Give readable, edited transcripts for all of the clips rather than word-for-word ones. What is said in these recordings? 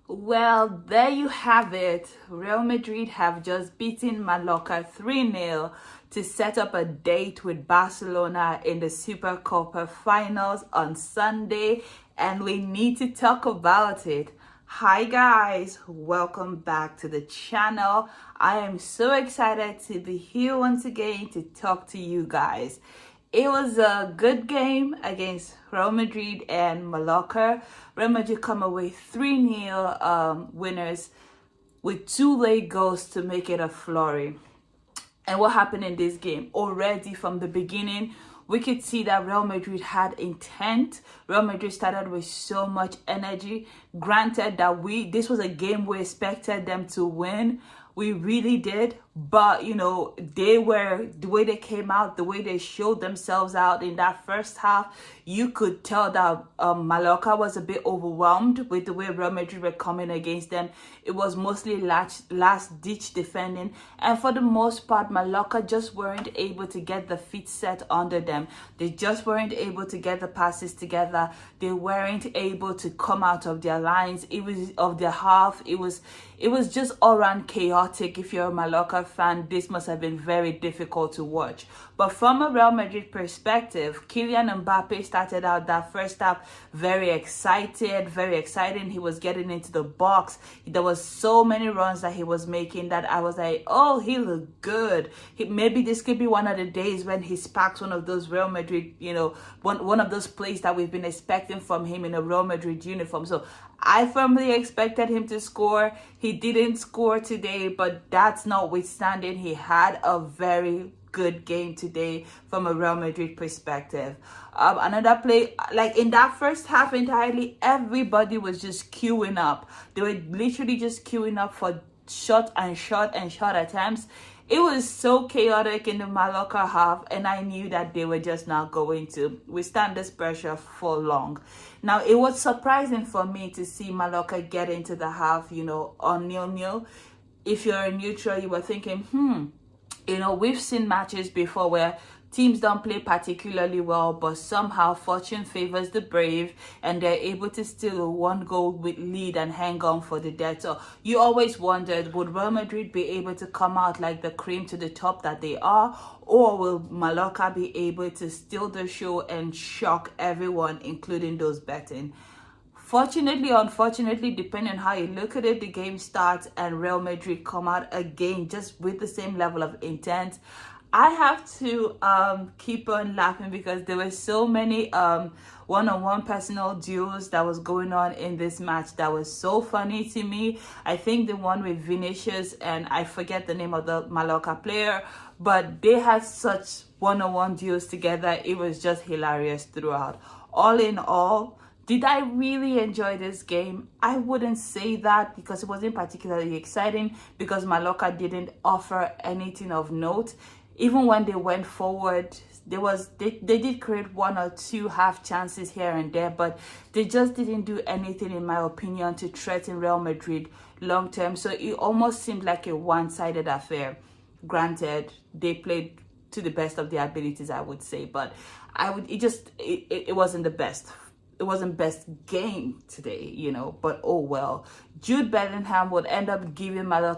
Well, there you have it. Real Madrid have just beaten Mallorca 3-0 to set up a date with Barcelona in the Supercopa finals on Sunday, and we need to talk about it. Hi guys, welcome back to the channel. I am so excited to be here once again to talk to you guys. It was a good game against Real Madrid and Mallorca. Real Madrid come away 3-0 winners with 2 late goals to make it a flurry. And what happened in this game? Already from the beginning, we could see that Real Madrid had intent. Real Madrid started with so much energy. Granted that this was a game we expected them to win. We really did. But, the way they came out, the way they showed themselves out in that first half, you could tell that Mallorca was a bit overwhelmed with the way Real Madrid were coming against them. It was mostly last-ditch defending. And for the most part, Mallorca just weren't able to get the feet set under them. They just weren't able to get the passes together. They weren't able to come out of their lines. It was of their half. It was just all around chaotic. If you're a Mallorca fan, this must have been very difficult to watch. But from a Real Madrid perspective, Kylian Mbappe started out that first half very exciting. He was getting into the box. There was so many runs that he was making that I was like, oh, he looked good. Maybe this could be one of the days when he sparks one of those Real Madrid, one of those plays that we've been expecting from him in a Real Madrid uniform. So I firmly expected him to score. He didn't score today, but that's notwithstanding, he had a very good game today from a Real Madrid perspective. Another play, like in that first half entirely, everybody was just queuing up. They were literally just queuing up for shot attempts. It was so chaotic in the Mallorca half, and I knew that they were just not going to withstand this pressure for long. Now, it was surprising for me to see Mallorca get into the half, on 0-0. If you're a neutral, you were thinking, we've seen matches before where teams don't play particularly well, but somehow fortune favors the brave and they're able to steal a 1-goal with lead and hang on for the death. So you always wondered, would Real Madrid be able to come out like the cream to the top that they are, or will Mallorca be able to steal the show and shock everyone, including those betting? Fortunately, unfortunately, depending on how you look at it, the game starts and Real Madrid come out again just with the same level of intent. I have to keep on laughing because there were so many one-on-one personal duels that was going on in this match that was so funny to me. I think the one with Vinicius, and I forget the name of the Mallorca player, but they had such one-on-one duels together. It was just hilarious throughout. All in all, did I really enjoy this game? I wouldn't say that because it wasn't particularly exciting, because Mallorca didn't offer anything of note. Even when they went forward, they did create 1 or 2 half chances here and there, but they just didn't do anything, in my opinion, to threaten Real Madrid long term. So it almost seemed like a one-sided affair. Granted, they played to the best of their abilities, I would say, but it wasn't the best. It wasn't best game today, but oh well. Jude Bellingham would end up giving Real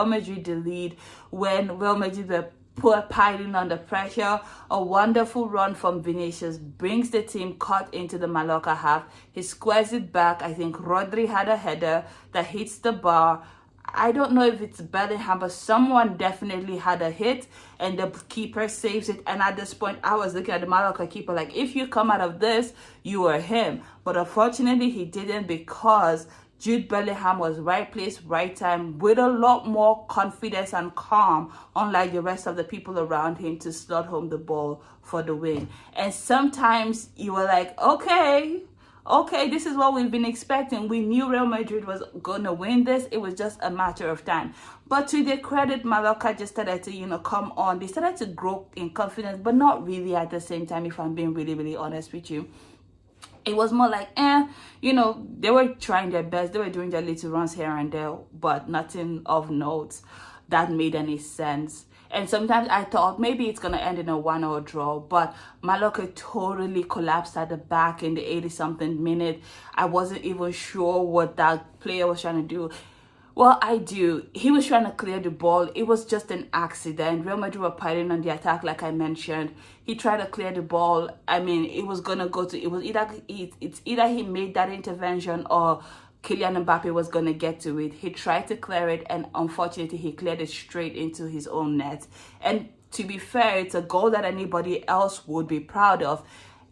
Madrid the lead when Real Madrid were piling under pressure. A wonderful run from Vinicius brings the team caught into the Mallorca half. He squares it back. I think Rodri had a header that hits the bar. I don't know if it's Bellingham, but someone definitely had a hit and the keeper saves it. And at this point, I was looking at the Mallorca keeper like, if you come out of this, you are him. But unfortunately, he didn't, because Jude Bellingham was right place, right time, with a lot more confidence and calm, unlike the rest of the people around him, to slot home the ball for the win. And sometimes you were like, okay, this is what we've been expecting. We knew Real Madrid was going to win this. It was just a matter of time. But to their credit, Mallorca just started to, come on. They started to grow in confidence, but not really at the same time, if I'm being really, really honest with you. It was more like, they were trying their best. They were doing their little runs here and there, but nothing of note that made any sense. And sometimes I thought maybe it's going to end in a 1-1 draw, but Mallorca totally collapsed at the back in the 80-something minute. I wasn't even sure what that player was trying to do. Well, I do. He was trying to clear the ball. It was just an accident. Real Madrid were piling on the attack, like I mentioned. He tried to clear the ball. I mean, it was gonna go to. It was either he made that intervention or Kylian Mbappe was gonna get to it. He tried to clear it, and unfortunately, he cleared it straight into his own net. And to be fair, it's a goal that anybody else would be proud of,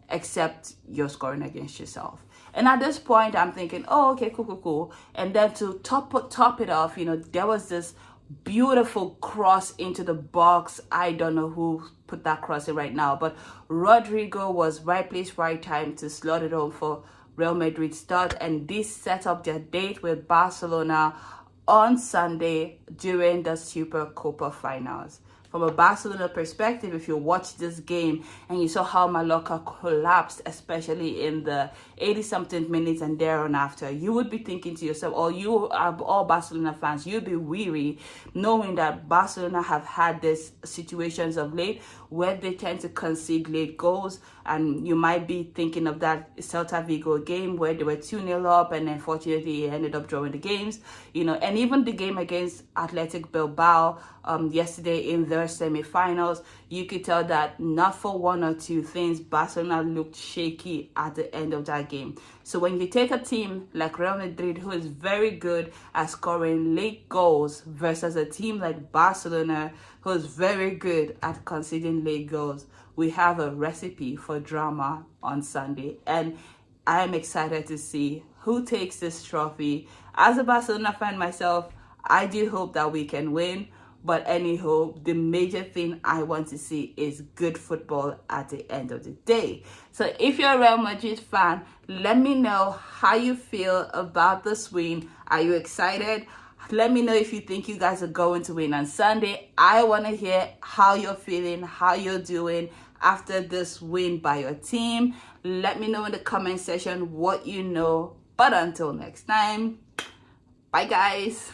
except you're scoring against yourself. And at this point, I'm thinking, oh, okay, cool. And then to top it off, there was this beautiful cross into the box. I don't know who put that cross in right now, but Rodrigo was right place, right time to slot it home for Real Madrid start. And this set up their date with Barcelona on Sunday during the Supercopa finals. From a Barcelona perspective, if you watch this game and you saw how Mallorca collapsed, especially in the 80-something minutes and there on after, you would be thinking to yourself, or you are all Barcelona fans, you'd be weary knowing that Barcelona have had these situations of late where they tend to concede late goals. And you might be thinking of that Celta Vigo game where they were 2-0 up and unfortunately ended up drawing the games. And even the game against Athletic Bilbao yesterday in their semi-finals, you could tell that not for one or two things, Barcelona looked shaky at the end of that game. So when you take a team like Real Madrid, who is very good at scoring late goals, versus a team like Barcelona, who is very good at conceding late goals, we have a recipe for drama on Sunday. And I'm excited to see who takes this trophy. As a Barcelona fan myself, I do hope that we can win. But anyhow, the major thing I want to see is good football at the end of the day. So if you're a Real Madrid fan, let me know how you feel about this win. Are you excited? Let me know if you think you guys are going to win on Sunday. I want to hear how you're feeling, how you're doing after this win by your team. Let me know in the comment section what you know. But until next time, bye guys.